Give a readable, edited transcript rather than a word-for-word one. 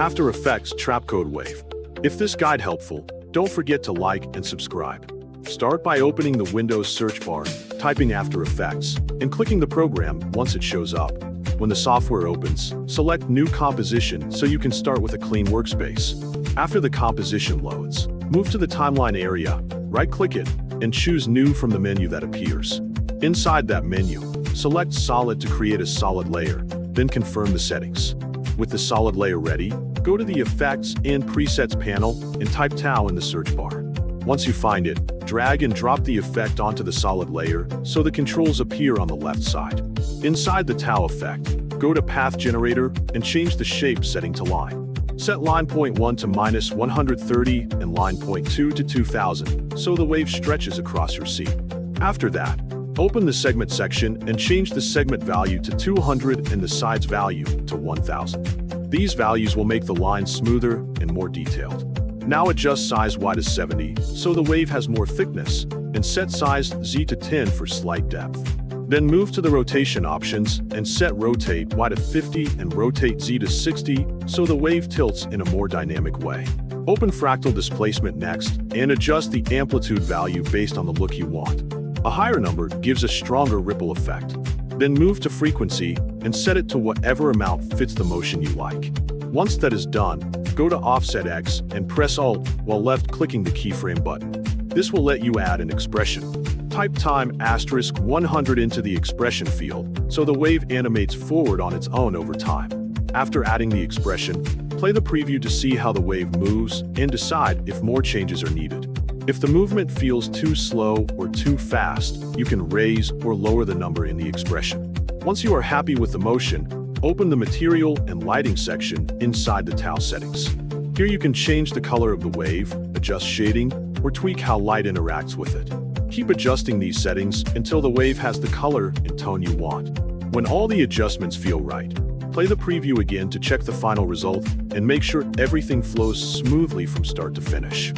After Effects Trapcode Wave. If this guide helpful, don't forget to like and subscribe. Start by opening the Windows search bar, typing After Effects, and clicking the program once it shows up. When the software opens, select New Composition so you can start with a clean workspace. After the composition loads, move to the timeline area, right-click it, and choose New from the menu that appears. Inside that menu, select Solid to create a solid layer, then confirm the settings. With the solid layer ready, go to the Effects and Presets panel and type Tau in the search bar. Once you find it, drag and drop the effect onto the solid layer so the controls appear on the left side. Inside the Tau effect, go to Path Generator and change the shape setting to line. Set line point 1 to -130 and line point 2 to 2000 so the wave stretches across your scene. After that, open the segment section and change the segment value to 200 and the sides value to 1000. These values will make the line smoother and more detailed. Now adjust size Y to 70 so the wave has more thickness, and set size Z to 10 for slight depth. Then move to the rotation options and set rotate Y to 50 and rotate Z to 60 so the wave tilts in a more dynamic way. Open fractal displacement next and adjust the amplitude value based on the look you want. A higher number gives a stronger ripple effect. Then move to frequency and set it to whatever amount fits the motion you like. Once that is done, go to Offset X and press Alt while left-clicking the keyframe button. This will let you add an expression. Type time *100 into the expression field so the wave animates forward on its own over time. After adding the expression, play the preview to see how the wave moves and decide if more changes are needed. If the movement feels too slow or too fast, you can raise or lower the number in the expression. Once you are happy with the motion, open the Material and Lighting section inside the Tau settings. Here you can change the color of the wave, adjust shading, or tweak how light interacts with it. Keep adjusting these settings until the wave has the color and tone you want. When all the adjustments feel right, play the preview again to check the final result and make sure everything flows smoothly from start to finish.